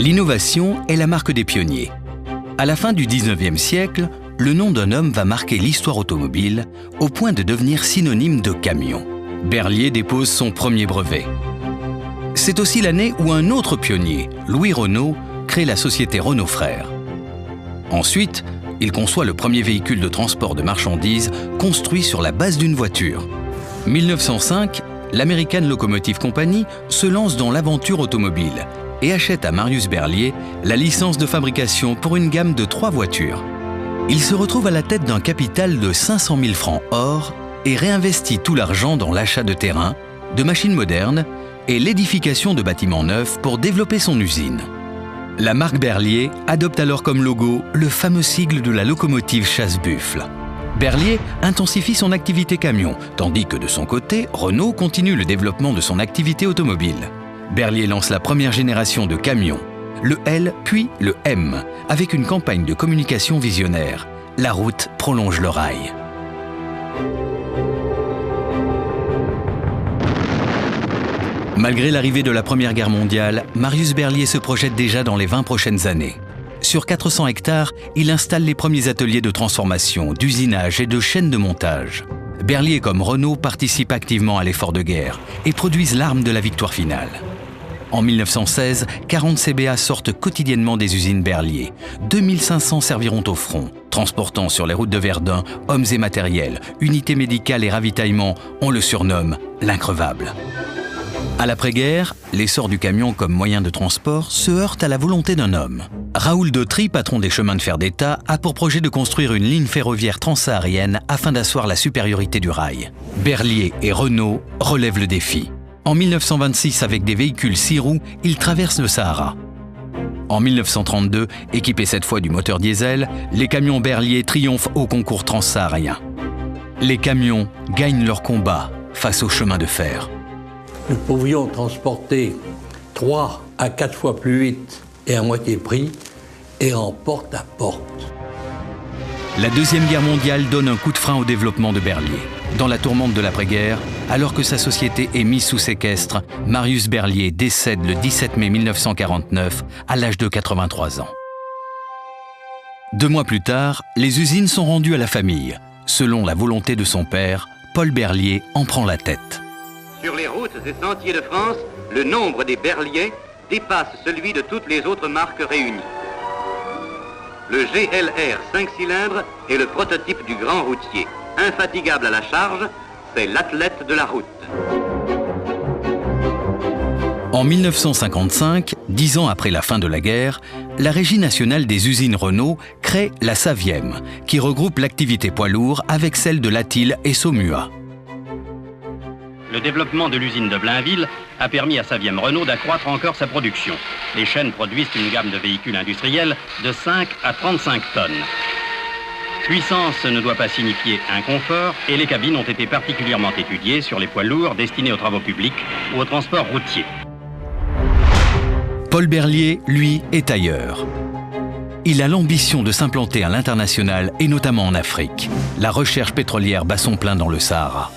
L'innovation est la marque des pionniers. À la fin du 19e siècle, le nom d'un homme va marquer l'histoire automobile au point de devenir synonyme de camion. Berliet dépose son premier brevet. C'est aussi l'année où un autre pionnier, Louis Renault, crée la société Renault Frères. Ensuite, il conçoit le premier véhicule de transport de marchandises construit sur la base d'une voiture. 1905, l'American Locomotive Company se lance dans l'aventure automobile et achète à Marius Berliet la licence de fabrication pour une gamme de 3 voitures. Il se retrouve à la tête d'un capital de 500 000 francs or et réinvestit tout l'argent dans l'achat de terrain, de machines modernes et l'édification de bâtiments neufs pour développer son usine. La marque Berliet adopte alors comme logo le fameux sigle de la locomotive chasse-buffle. Berliet intensifie son activité camion, tandis que de son côté, Renault continue le développement de son activité automobile. Berliet lance la première génération de camions, le L puis le M, avec une campagne de communication visionnaire. La route prolonge le rail. Malgré l'arrivée de la Première Guerre mondiale, Marius Berliet se projette déjà dans les 20 prochaines années. Sur 400 hectares, il installe les premiers ateliers de transformation, d'usinage et de chaînes de montage. Berliet comme Renault participent activement à l'effort de guerre et produisent l'arme de la victoire finale. En 1916, 40 CBA sortent quotidiennement des usines Berliet. 2500 serviront au front, transportant sur les routes de Verdun hommes et matériel, unités médicales et ravitaillements. On le surnomme l'increvable. À l'après-guerre, l'essor du camion comme moyen de transport se heurte à la volonté d'un homme. Raoul Dautry, patron des chemins de fer d'État, a pour projet de construire une ligne ferroviaire transsaharienne afin d'asseoir la supériorité du rail. Berliet et Renault relèvent le défi. En 1926, avec des véhicules 6 roues, ils traversent le Sahara. En 1932, équipés cette fois du moteur diesel, les camions Berliet triomphent au concours transsaharien. Les camions gagnent leur combat face au chemin de fer. Nous pouvions transporter 3 à 4 fois plus vite et à moitié prix et en porte à porte. La Deuxième Guerre mondiale donne un coup de frein au développement de Berliet. Dans la tourmente de l'après-guerre, alors que sa société est mise sous séquestre, Marius Berliet décède le 17 mai 1949 à l'âge de 83 ans. 2 mois plus tard, les usines sont rendues à la famille. Selon la volonté de son père, Paul Berliet en prend la tête. Sur les routes et sentiers de France, le nombre des Berliet dépasse celui de toutes les autres marques réunies. Le GLR 5 cylindres est le prototype du grand routier. Infatigable à la charge, c'est l'athlète de la route. En 1955, 10 ans après la fin de la guerre, la Régie nationale des usines Renault crée la Savième, qui regroupe l'activité poids lourd avec celle de Latil et Saumua. Le développement de l'usine de Blainville a permis à Savième Renault d'accroître encore sa production. Les chaînes produisent une gamme de véhicules industriels de 5 à 35 tonnes. Puissance ne doit pas signifier inconfort et les cabines ont été particulièrement étudiées sur les poids lourds destinés aux travaux publics ou au transport routier. Paul Berliet, lui, est ailleurs. Il a l'ambition de s'implanter à l'international et notamment en Afrique. La recherche pétrolière bat son plein dans le Sahara.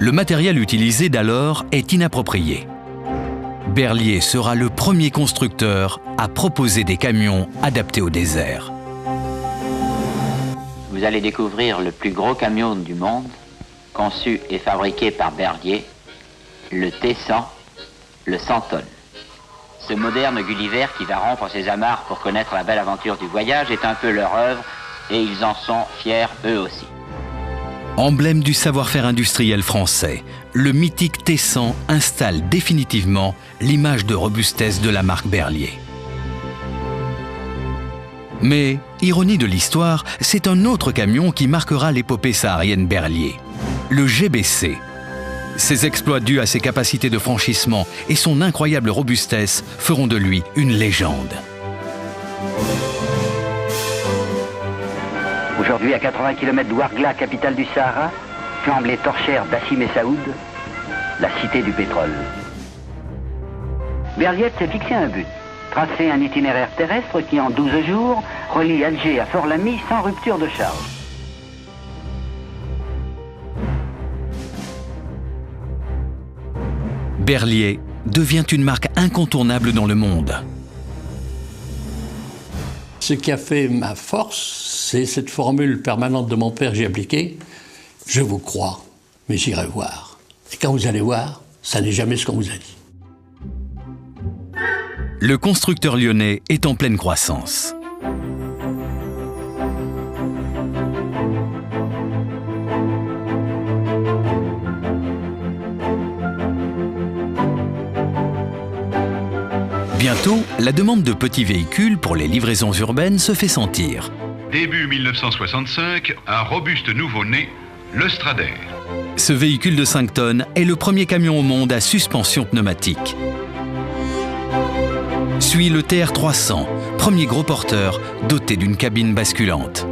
Le matériel utilisé d'alors est inapproprié. Berliet sera le premier constructeur à proposer des camions adaptés au désert. Vous allez découvrir le plus gros camion du monde, conçu et fabriqué par Berliet, le T100, le 100 tonnes. Ce moderne Gulliver qui va rompre ses amarres pour connaître la belle aventure du voyage est un peu leur œuvre et ils en sont fiers eux aussi. Emblème du savoir-faire industriel français, le mythique T100 installe définitivement l'image de robustesse de la marque Berliet. Mais, ironie de l'histoire, c'est un autre camion qui marquera l'épopée saharienne Berliet, le GBC. Ses exploits dus à ses capacités de franchissement et son incroyable robustesse feront de lui une légende. Aujourd'hui, à 80 km d'Ouargla, capitale du Sahara, flambent les torchères d'Assim Essaoud, la cité du pétrole. Berliet s'est fixé un but, tracer un itinéraire terrestre qui, en 12 jours, relie Alger à Fort-Lamy sans rupture de charge. Berliet devient une marque incontournable dans le monde. Ce qui a fait ma force, c'est cette formule permanente de mon père, j'ai appliqué. Je vous crois, mais j'irai voir. Et quand vous allez voir, ça n'est jamais ce qu'on vous a dit. Le constructeur lyonnais est en pleine croissance. Bientôt, la demande de petits véhicules pour les livraisons urbaines se fait sentir. Début 1965, un robuste nouveau-né, le Stradert. Ce véhicule de 5 tonnes est le premier camion au monde à suspension pneumatique. Suit le TR300, premier gros porteur doté d'une cabine basculante.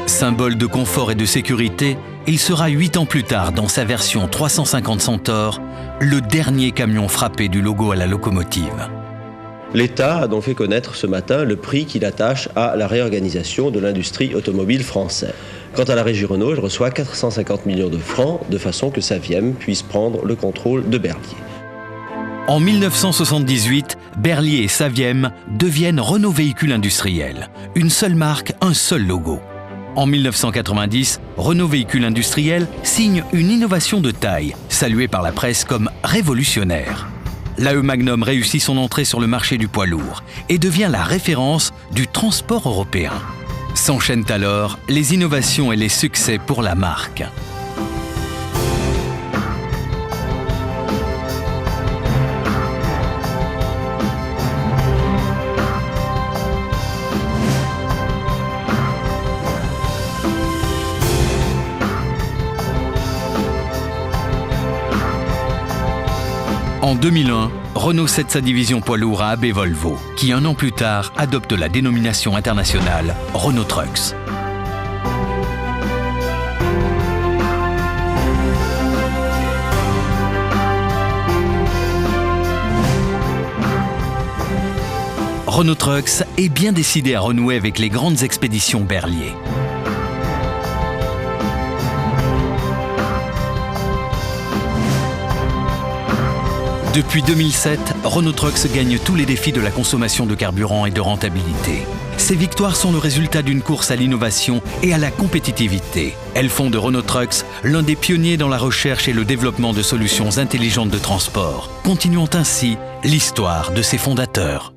Symbole de confort et de sécurité, il sera 8 ans plus tard, dans sa version 350 Centaure, le dernier camion frappé du logo à la locomotive. L'État a donc fait connaître ce matin le prix qu'il attache à la réorganisation de l'industrie automobile française. Quant à la régie Renault, elle reçoit 450 millions de francs de façon que Saviem puisse prendre le contrôle de Berliet. En 1978, Berliet et Saviem deviennent Renault Véhicule Industriel. Une seule marque, un seul logo. En 1990, Renault Véhicule Industriel signe une innovation de taille, saluée par la presse comme révolutionnaire. L'AE Magnum réussit son entrée sur le marché du poids lourd et devient la référence du transport européen. S'enchaînent alors les innovations et les succès pour la marque. En 2001, Renault cède sa division poids lourd à AB Volvo, qui un an plus tard adopte la dénomination internationale Renault Trucks. Renault Trucks est bien décidé à renouer avec les grandes expéditions Berliet. Depuis 2007, Renault Trucks gagne tous les défis de la consommation de carburant et de rentabilité. Ces victoires sont le résultat d'une course à l'innovation et à la compétitivité. Elles font de Renault Trucks l'un des pionniers dans la recherche et le développement de solutions intelligentes de transport, continuant ainsi l'histoire de ses fondateurs.